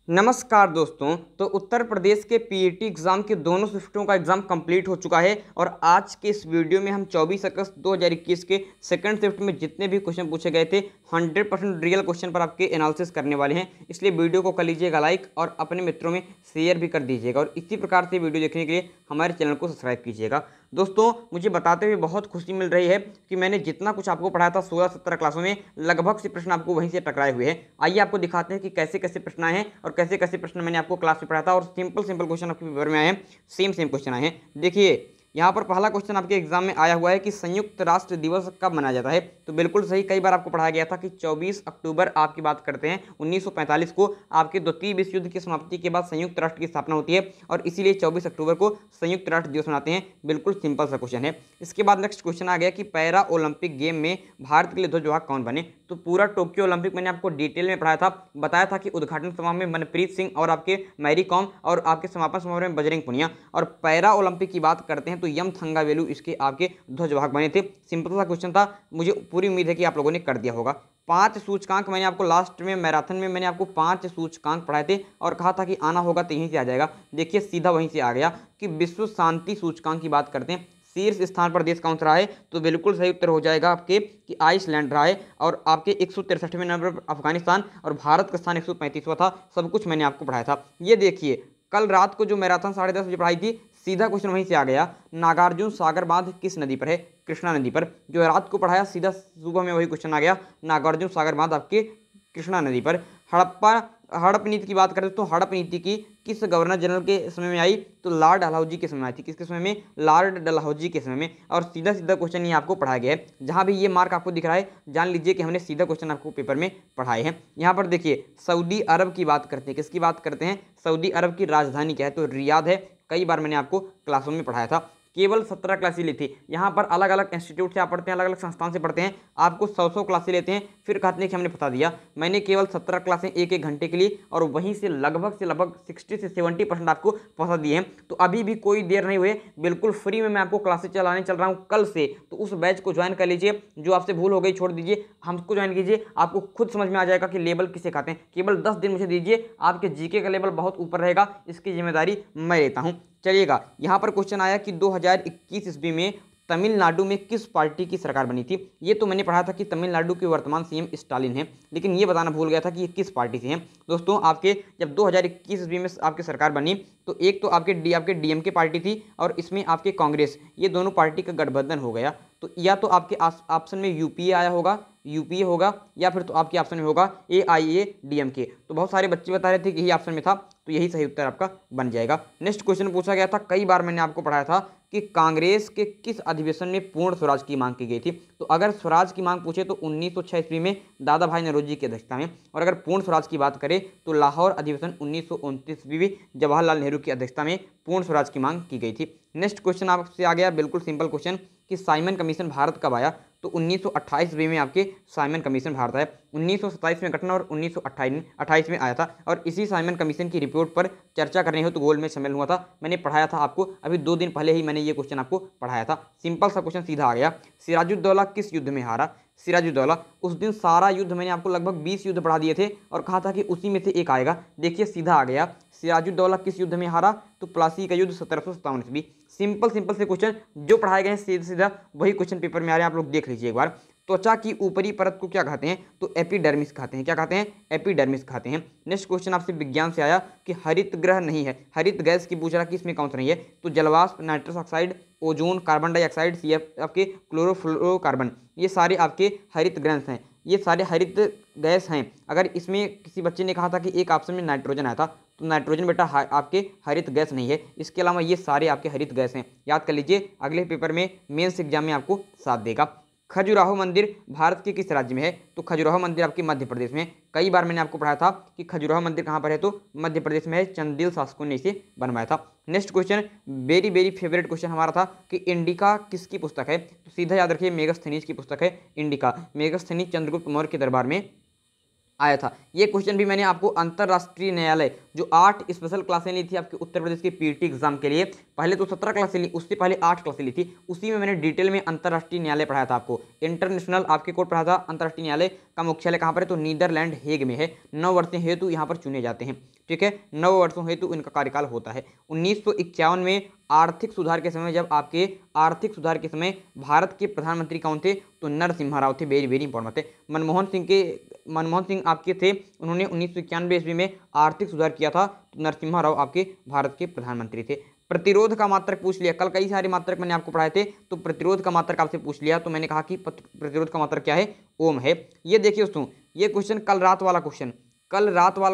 नमस्कार दोस्तों। तो उत्तर प्रदेश के पीईटी एग्ज़ाम के दोनों शिफ्टों का एग्ज़ाम कंप्लीट हो चुका है और आज के इस वीडियो में हम 24 अगस्त 2021 के सेकंड शिफ्ट में जितने भी क्वेश्चन पूछे गए थे 100% रियल क्वेश्चन पर आपके एनालिसिस करने वाले हैं। इसलिए वीडियो को कर लीजिएगा लाइक और अपने मित्रों में शेयर भी कर दीजिएगा और इसी प्रकार से वीडियो देखने के लिए हमारे चैनल को सब्सक्राइब कीजिएगा। दोस्तों, मुझे बताते हुए बहुत खुशी मिल रही है कि मैंने जितना कुछ आपको पढ़ाया था 16-17 क्लासों में लगभग से प्रश्न आपको वहीं से टकराए हुए हैं। आइए आपको दिखाते हैं कि कैसे कैसे प्रश्न आए हैं और कैसे कैसे प्रश्न मैंने आपको क्लास में पढ़ाया था और सिंपल सिंपल क्वेश्चन आपके पेपर में आए हैं। सेम क्वेश्चन आए हैं। देखिए, यहाँ पर पहला क्वेश्चन आपके एग्जाम में आया हुआ है कि संयुक्त राष्ट्र दिवस कब मनाया जाता है। तो बिल्कुल सही, कई बार आपको पढ़ाया गया था कि 24 अक्टूबर आपकी बात करते हैं 1945 को आपके द्वितीय विश्व युद्ध की समाप्ति के बाद संयुक्त राष्ट्र की स्थापना होती है और इसीलिए 24 अक्टूबर को संयुक्त राष्ट्र दिवस मनाते हैं। बिल्कुल सिंपल सा क्वेश्चन है। इसके बाद नेक्स्ट क्वेश्चन आ गया कि पैरा ओलंपिक गेम में भारत के लिए ध्वजवाहक कौन बने। तो पूरा टोक्यो ओलंपिक मैंने आपको डिटेल में पढ़ाया था, बताया था कि उद्घाटन समारोह में मनप्रीत सिंह और आपके मैरी कॉम और आपके समापन समारोह में बजरंग पुनिया, और पैरा ओलंपिक की बात करते हैं तो यम थंगावेलु इसके आपके ध्वजवाहक बने थे। सिंपल सा क्वेश्चन था, मुझे पूरी उम्मीद है कि आप लोगों ने कर दिया होगा। 5 सूचकांक मैंने आपको लास्ट में मैराथन में मैंने आपको 5 सूचकांक पढ़ाए थे और कहा था कि आना होगा तो यहीं से आ जाएगा। देखिए सीधा वहीं से आ गया कि विश्व शांति सूचकांक की बात करते हैं, शीर्ष स्थान पर देश कौन सा रहा है। तो बिल्कुल सही उत्तर हो जाएगा आपके कि आइसलैंड रहा है और आपके 163वें नंबर पर अफगानिस्तान और भारत का स्थान 135वां था। सब कुछ मैंने आपको पढ़ाया था। ये देखिए, कल रात को जो मैराथन 10:30 बजे पढ़ाई थी, सीधा क्वेश्चन वहीं से आ गया। नागार्जुन सागर बांध किस नदी पर है। कृष्णा नदी पर। जो रात को पढ़ाया सीधा सुबह में वही क्वेश्चन आ गया, नागार्जुन सागर बांध आपके कृष्णा नदी पर। हड़प नीति की बात करें तो हड़प नीति की किस गवर्नर जनरल के समय में आई। तो लॉर्ड डलहौजी के समय में आई थी। किसके समय में? लॉर्ड डलहौजी के समय में। और सीधा सीधा क्वेश्चन ये आपको पढ़ाया गया है। जहां भी ये मार्क आपको दिख रहा है जान लीजिए कि हमने सीधा क्वेश्चन आपको पेपर में पढ़ाए हैं। यहाँ पर देखिए, सऊदी अरब की बात करते हैं। किसकी बात करते हैं? सऊदी अरब की राजधानी क्या है? तो रियाद है। कई बार मैंने आपको क्लासों में पढ़ाया था। केवल 17 क्लासें ली थी। यहाँ पर अलग अलग इंस्टीट्यूट से आप पढ़ते हैं, अलग अलग संस्थान से पढ़ते हैं, आपको 100 क्लासें लेते हैं, फिर कहते हैं कि हमने बता दिया। मैंने केवल 17 क्लासें एक घंटे के लिए और वहीं से लगभग 60 से 70% आपको पढ़ा दिए हैं। तो अभी भी कोई देर नहीं हुए, बिल्कुल फ्री में मैं आपको क्लासेस चलाने चल रहा हूँ कल से। तो उस बैच को ज्वाइन कर लीजिए। जो आपसे भूल हो गई छोड़ दीजिए, हमको ज्वाइन कीजिए। आपको खुद समझ में आ जाएगा कि लेवल किसे खाते हैं। केवल 10 दिन मुझे दीजिए, आपके जीके का लेवल बहुत ऊपर रहेगा। इसकी जिम्मेदारी मैं लेता हूँ। चलिएगा, यहाँ पर क्वेश्चन आया कि 2021 ईस्वी में तमिलनाडु में किस पार्टी की सरकार बनी थी। ये तो मैंने पढ़ा था कि तमिलनाडु के वर्तमान सीएम स्टालिन हैं, लेकिन ये बताना भूल गया था कि ये किस पार्टी से हैं। दोस्तों, आपके जब 2021 ईस्वी में आपकी सरकार बनी तो एक तो आपके डीएमके पार्टी थी और इसमें आपके कांग्रेस, ये दोनों पार्टी का गठबंधन हो गया। तो या तो आपके ऑप्शन में यूपीए आया होगा, यूपीए होगा, या फिर तो आपके ऑप्शन में होगा एआईएडीएमके। तो बहुत सारे बच्चे बता रहे थे कि यही ऑप्शन में था, तो यही सही उत्तर आपका बन जाएगा। नेक्स्ट क्वेश्चन पूछा गया था, कई बार मैंने आपको पढ़ाया था कि कांग्रेस के किस अधिवेशन में पूर्ण स्वराज की मांग की गई थी। तो अगर स्वराज की मांग पूछे तो 1906 ईस्वी में दादा भाई नौरोजी की अध्यक्षता में, और अगर पूर्ण स्वराज की बात करें तो लाहौर अधिवेशन 1929 ईस्वी में जवाहरलाल नेहरू की अध्यक्षता में पूर्ण स्वराज की मांग की गई थी। नेक्स्ट क्वेश्चन आपसे आ गया बिल्कुल सिंपल क्वेश्चन कि साइमन कमीशन भारत कब आया। तो 1928 ईस्वी में आपके साइमन कमीशन भारत आया। 1927 में गठन और 1928 में आया था और इसी साइमन कमीशन की रिपोर्ट पर चर्चा करने हो तो गोल में शामिल हुआ था। मैंने पढ़ाया था आपको, अभी 2 दिन पहले ही मैंने ये क्वेश्चन आपको पढ़ाया था। सिंपल सा क्वेश्चन सीधा आ गया। सिराजुद्दौला किस युद्ध में हारा। सिराजुद्दौला, उस दिन सारा युद्ध मैंने आपको लगभग 20 युद्ध पढ़ा दिए थे और कहा था कि उसी में से एक आएगा। देखिए सीधा आ गया, सिराजुद्दौला किस युद्ध में हारा। तो प्लासी का युद्ध 1757 ईस्वी। सिंपल से क्वेश्चन जो पढ़ाए गए हैं सीधा सीधा वही क्वेश्चन पेपर में आ रहे हैं, आप लोग देख लीजिए एक बार। त्वचा की ऊपरी परत को क्या कहते हैं। तो एपिडर्मिस कहते हैं। क्या कहते हैं? एपिडर्मिस कहते हैं। नेक्स्ट क्वेश्चन आपसे विज्ञान से आया कि हरित ग्रह नहीं है, हरित गैस की पूछ रहा कि इसमें कौन सा नहीं है। तो जलवाष्प, nitrous oxide, ozone, carbon dioxide, CF आपके क्लोरोफ्लोरोकार्बन, ये सारे आपके हरित गैस हैं, ये सारे हरित गैस हैं। अगर इसमें किसी बच्चे ने कहा था कि एक ऑप्शन में नाइट्रोजन आया था, तो नाइट्रोजन बेटा आपके हरित गैस नहीं है। इसके अलावा ये सारे आपके हरित गैस हैं, याद कर लीजिए। अगले पेपर में मेंस एग्जाम में आपको साथ देगा। खजुराहो मंदिर भारत के किस राज्य में है। तो खजुराहो मंदिर आपके मध्य प्रदेश में। कई बार मैंने आपको पढ़ाया था कि खजुराहो मंदिर कहाँ पर है। तो मध्य प्रदेश में है, चंदेल शासकों ने इसे बनवाया था। Next question very favourite question हमारा था कि इंडिका किसकी पुस्तक है। तो सीधा याद रखिए मेगस्थनीज की पुस्तक है इंडिका। मेगस्थनीज चंद्रगुप्त मौर्य के दरबार में आया था। ये क्वेश्चन भी मैंने आपको अंतर्राष्ट्रीय न्यायालय जो 8 स्पेशल क्लासें ली थी आपके उत्तर प्रदेश के पीटी एग्जाम के लिए, पहले तो 17 क्लासें ली, उससे पहले 8 क्लासें ली थी। उसी में मैंने डिटेल में अंतर्राष्ट्रीय न्यायालय पढ़ाया था आपको। इंटरनेशनल आपके कोर्ट पढ़ाया था। अंतर्राष्ट्रीय न्यायालय का मुख्यालय कहाँ पर है। तो नीदरलैंड हेग में है। 9 वर्षीय हेतु यहाँ पर चुने जाते हैं। ठीक है, 9 वर्षों हेतु इनका कार्यकाल होता है। 1951 में आर्थिक सुधार के समय, जब आपके आर्थिक सुधार के समय भारत के प्रधानमंत्री कौन थे? तो नरसिम्हा राव थे। वेरी वेरी इंपॉर्टेंट बात है। मनमोहन सिंह आपके थे, उन्होंने 1991 ईस्वी में आर्थिक सुधार किया था। तो नरसिम्हा राव आपके भारत के प्रधानमंत्री थे। प्रतिरोध का मात्रक पूछ लिया, कल कई सारे मात्रक मैंने आपको पढ़ाए थे, तो प्रतिरोध का मात्रक आपसे पूछ लिया, तो मैंने कहा कि प्रतिरोध का मात्रक क्या है? ओम है। ये देखिए दोस्तों, ये क्वेश्चन कल रात वाला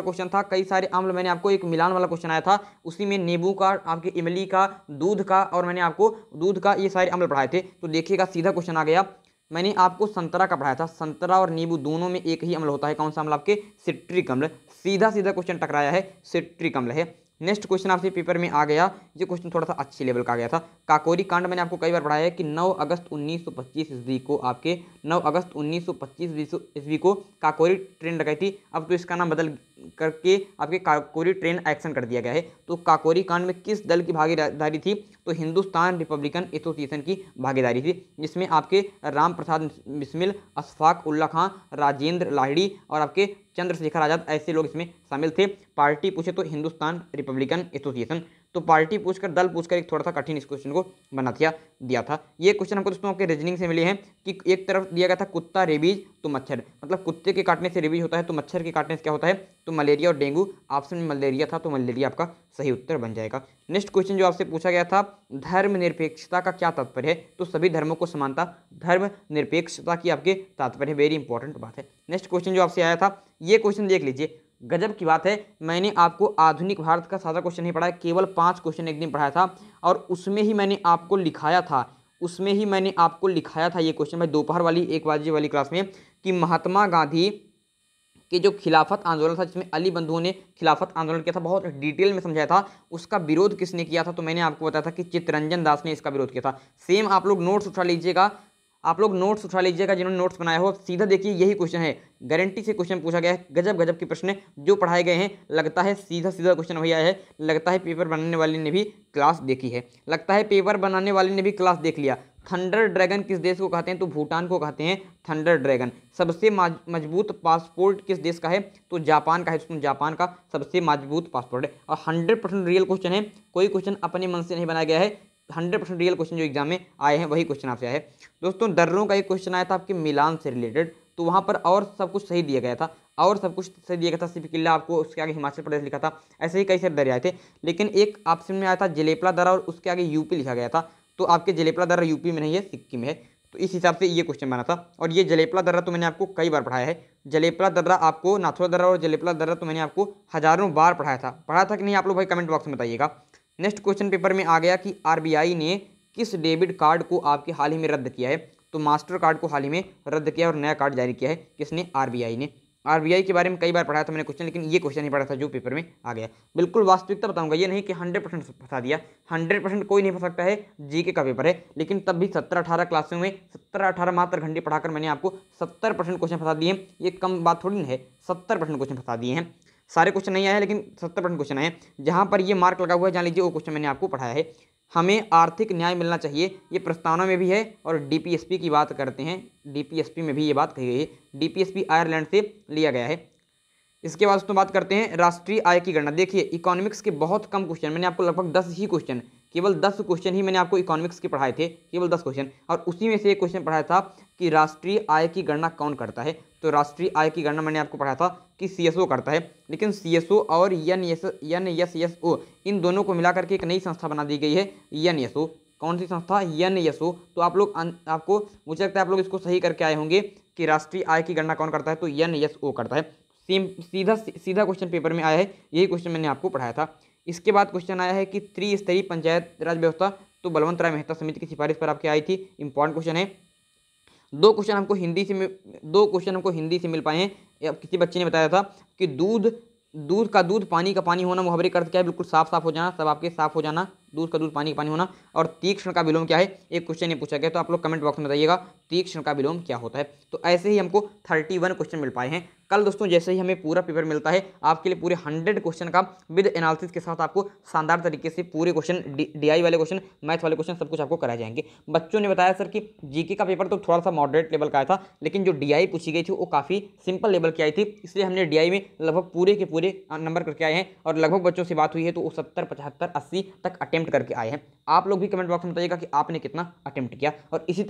क्वेश्चन था। कई सारे अम्ल, मैंने आपको एक मिलान वाला क्वेश्चन आया था, उसी में नींबू का, आपके इमली का, दूध का, और मैंने आपको दूध का ये सारे अम्ल पढ़ाए थे। तो देखिएगा सीधा क्वेश्चन आ गया। मैंने आपको संतरा का पढ़ाया था, संतरा और नींबू दोनों में एक ही अम्ल होता है। कौन सा अम्ल? आपके सिट्रिक अम्ल। सीधा सीधा क्वेश्चन टकराया है, सिट्रिक अम्ल है। नेक्स्ट क्वेश्चन आपसे पेपर में आ गया, ये क्वेश्चन थोड़ा सा अच्छी लेवल का आ गया था। काकोरी कांड मैंने आपको कई बार पढ़ाया है कि 9 अगस्त 1925 ईस्वी को, आपके 9 अगस्त 1925 ईस्वी को काकोरी ट्रेन लगाई थी। अब तो इसका नाम बदल करके आपके काकोरी ट्रेन एक्शन कर दिया गया है। तो काकोरी कांड में किस दल की भागीदारी थी? तो हिंदुस्तान रिपब्लिकन एसोसिएशन की भागीदारी थी, जिसमें आपके राम प्रसाद बिस्मिल, अशफाक उल्ला खां, राजेंद्र लाहिड़ी और आपके चंद्रशेखर आजाद, ऐसे लोग इसमें शामिल थे। पार्टी पूछे तो हिंदुस्तान रिपब्लिकन एसोसिएशन। तो पार्टी पूछकर, दल पूछकर एक थोड़ा सा कठिन इस क्वेश्चन को बना दिया था। ये क्वेश्चन हमको दोस्तों आपके रीजनिंग से मिले हैं कि एक तरफ दिया गया था कुत्ता, रेबीज, तो मच्छर, मतलब कुत्ते के काटने से रेबीज होता है, तो मच्छर के काटने से क्या होता है? तो मलेरिया और डेंगू। ऑप्शन में मलेरिया था, तो मलेरिया आपका सही उत्तर बन जाएगा। नेक्स्ट क्वेश्चन जो आपसे पूछा गया था, धर्मनिरपेक्षता का क्या तात्पर्य है? तो सभी धर्मों को समानता, धर्मनिरपेक्षता की आपके तात्पर्य। वेरी इंपॉर्टेंट बात है। नेक्स्ट क्वेश्चन जो आपसे आया था, ये क्वेश्चन देख लीजिए, गजब की बात है। मैंने आपको आधुनिक भारत का सादा क्वेश्चन नहीं पढ़ाया, केवल 5 क्वेश्चन एक दिन पढ़ाया था, और उसमें ही मैंने आपको लिखाया था ये क्वेश्चन भाई, दोपहर वाली 1 बजे वाली क्लास में, कि महात्मा गांधी कि जो खिलाफत आंदोलन था, जिसमें अली बंधुओं ने खिलाफत आंदोलन किया था, बहुत डिटेल में समझाया था, उसका विरोध किसने किया था? तो मैंने आपको बताया था कि चित्तरंजन दास ने इसका विरोध किया था। सेम आप लोग नोट्स उठा लीजिएगा, जिन्होंने नोट्स बनाया हो, सीधा देखिए यही क्वेश्चन है, गारंटी से क्वेश्चन पूछा गया है। गजब गजब के प्रश्न जो पढ़ाए गए हैं, लगता है सीधा सीधा क्वेश्चन वही आया है। लगता है पेपर बनाने वाले ने भी क्लास देखी है, देख लिया। थंडर ड्रैगन किस देश को कहते हैं? तो भूटान को कहते हैं थंडर ड्रैगन। सबसे मजबूत पासपोर्ट किस देश का है? तो जापान का है। जापान का सबसे मजबूत पासपोर्ट है। और 100% रियल क्वेश्चन है, कोई क्वेश्चन अपने मन से नहीं बनाया गया है। 100% रियल क्वेश्चन जो एग्जाम में आए हैं वही क्वेश्चन आपसे आया है। दोस्तों, दर्रों का एक क्वेश्चन आया था आपके मिलान से रिलेटेड, तो वहाँ पर और सब कुछ सही दिया गया था, सिर्फ किला आपको उसके आगे हिमाचल प्रदेश लिखा था। ऐसे ही कई सारे दर्रे आए थे, लेकिन एक ऑप्शन में आया था जलेपला दर्रा और उसके आगे यूपी लिखा गया था। तो आपके जलेपला दर्रा यूपी में नहीं है, सिक्किम है। तो इस हिसाब से ये क्वेश्चन बना था। और ये जलेपला दर्रा तो मैंने आपको कई बार पढ़ाया है। जलेपला दर्रा आपको, नाथुला दर्रा और जलेपला दर्रा तो मैंने आपको हजारों बार पढ़ाया था कि नहीं? आप लोग भाई कमेंट बॉक्स में बताइएगा। नेक्स्ट क्वेश्चन पेपर में आ गया कि आरबीआई ने किस डेबिट कार्ड को आपके हाल ही में रद्द किया है? तो मास्टर कार्ड को हाल ही में रद्द किया और नया कार्ड जारी किया है। किसने? आरबीआई ने। आरबीआई के बारे में कई बार पढ़ाया था मैंने क्वेश्चन, लेकिन ये क्वेश्चन नहीं पढ़ा था जो पेपर में आ गया। बिल्कुल वास्तविकता बताऊंगा, ये नहीं कि 100% फंसा दिया। 100% कोई नहीं फंस सकता है, जीके का पेपर है। लेकिन तब भी 17-18 क्लासों में 17-18 मात्र घंटे पढ़ाकर मैंने आपको 70% क्वेश्चन फंसा दिए। ये कम बात थोड़ी ना है, 70% क्वेश्चन फंसा दिए हैं। सारे क्वेश्चन नहीं आए हैं, लेकिन 70% क्वेश्चन आए हैं। जहाँ पर ये मार्क लगा हुआ है, जान लीजिए वो क्वेश्चन मैंने आपको पढ़ाया है। हमें आर्थिक न्याय मिलना चाहिए, ये प्रस्तावना में भी है। और डीपीएसपी की बात करते हैं, डीपीएसपी में भी ये बात कही गई है। डीपीएसपी आयरलैंड से लिया गया है। इसके बाद दोस्तों बात करते हैं राष्ट्रीय आय की गणना। देखिए, इकोनॉमिक्स के बहुत कम क्वेश्चन, मैंने आपको लगभग 10 ही क्वेश्चन, केवल 10 क्वेश्चन ही मैंने आपको इकोनॉमिक्स के पढ़ाए थे, केवल 10 क्वेश्चन। और उसी में से एक क्वेश्चन पढ़ाया था कि राष्ट्रीय आय की गणना कौन करता है? तो राष्ट्रीय आय की गणना मैंने आपको पढ़ाया था कि सीएसओ करता है। लेकिन सीएसओ और एनएसएसओ इन दोनों को मिलाकर के एक नई संस्था बना दी गई है, एनएसओ। कौन सी संस्था? एनएसओ। तो आप लोग आपको मुझे लगता है आप लोग इसको सही करके आए होंगे कि राष्ट्रीय आय की गणना कौन करता है? तो एनएसओ करता है। सीधा क्वेश्चन पेपर में आया है, यही क्वेश्चन मैंने आपको पढ़ाया था। इसके बाद क्वेश्चन आया है कि त्रिस्तरीय पंचायत राज व्यवस्था, तो बलवंत राय मेहता समिति की सिफारिश पर आपके आई थी। इंपॉर्टेंट क्वेश्चन है। 2 क्वेश्चन हमको हिंदी से मिल पाए हैं। किसी बच्चे ने बताया था कि दूध का दूध, पानी का पानी होना, मुहावरे का अर्थ क्या है? बिल्कुल साफ हो जाना, सब आपके साफ हो जाना। दूध का दूध पानी का पानी होना। और तीक्ष्ण का विलोम क्या है, एक क्वेश्चन ये पूछा गया, तो आप लोग कमेंट बॉक्स में बताइएगा तीक्ष्ण का विलोम क्या होता है। तो ऐसे ही हमको 31 क्वेश्चन मिल पाए हैं। कल दोस्तों जैसे ही हमें पूरा पेपर मिलता है आपके लिए पूरे 100 क्वेश्चन का विद एनालिसिस के साथ आपको शानदार तरीके से पूरे क्वेश्चन डीआई वाले क्वेश्चन, मैथ वाले क्वेश्चन सब कुछ आपको कराए जाएंगे। बच्चों ने बताया सर कि जीके का पेपर तो थोड़ा सा मॉडरेट लेवल का आया था, लेकिन जो डीआई पूछी गई थी वो काफ़ी सिंपल लेवल की आई थी, इसलिए हमने डीआई में लगभग पूरे के पूरे नंबर करके आए हैं। और लगभग बच्चों से बात हुई है तो वो 70, 75, 80 तक अटेम्प्ट करके आए हैं। आप लोग भी कमेंट बॉक्स में बताइएगा कि आपने कितना अटेम्प्ट किया। और इसी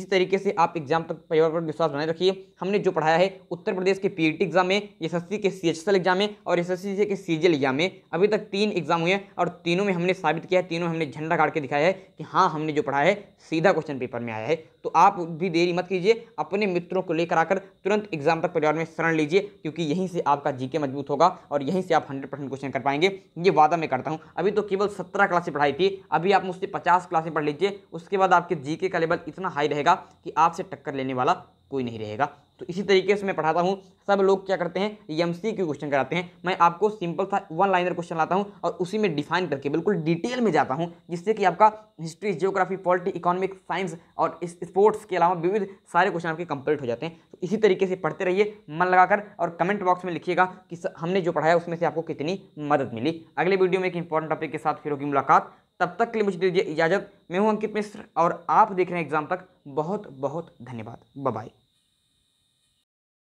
तरीके से आप एग्जाम तक पेपर पर विश्वास बनाए रखिए। हमने जो पढ़ाया है उत्तर प्रदेश के पीईटी एग्जाम में, एसएससी के सीएचएसएल एग्जाम में और एसएससी के सीजीएल एग्जाम में अभी तक 3 एग्जाम हुए हैं और तीनों में हमने साबित किया है, तीनों में हमने झंडा गाड़ के दिखाया है कि हाँ हमने जो पढ़ा है सीधा क्वेश्चन पेपर में आया है। तो आप भी देरी मत कीजिए, अपने मित्रों को लेकर आकर तुरंत एग्जाम तक परिवार में शरण लीजिए, क्योंकि यहीं से आपका जीके मजबूत होगा और यहीं से आप 100% क्वेश्चन कर पाएंगे, ये वादा मैं करता हूँ। अभी तो केवल 17 क्लास से पढ़ाई थी, अभी आप मुझसे 50 क्लास में पढ़ लीजिए, उसके बाद आपके जीके का लेवल इतना हाई रहेगा कि आपसे टक्कर लेने वाला कोई नहीं रहेगा। तो इसी तरीके से मैं पढ़ाता हूँ। सब लोग क्या करते हैं, एमसीक्यू क्वेश्चन कराते हैं, मैं आपको सिंपल सा 1 लाइनर क्वेश्चन लाता हूँ और उसी में डिफाइन करके बिल्कुल डिटेल में जाता हूँ, जिससे कि आपका history, geography, polity, economics, science और स्पोर्ट्स के अलावा विविध सारे क्वेश्चन आपके कंप्लीट हो जाते हैं। तो इसी तरीके से पढ़ते रहिए मन लगाकर और कमेंट बॉक्स में लिखिएगा कि हमने जो पढ़ाया उसमें से आपको कितनी मदद मिली। अगले वीडियो में एक इंपॉर्टेंट टॉपिक के साथ फिर होगी मुलाकात, तब तक के लिए मुझे दीजिए इजाजत। मैं हूं अंकित मिश्र और आप देख रहे हैं एग्जाम तक। बहुत बहुत धन्यवाद। Bye bye.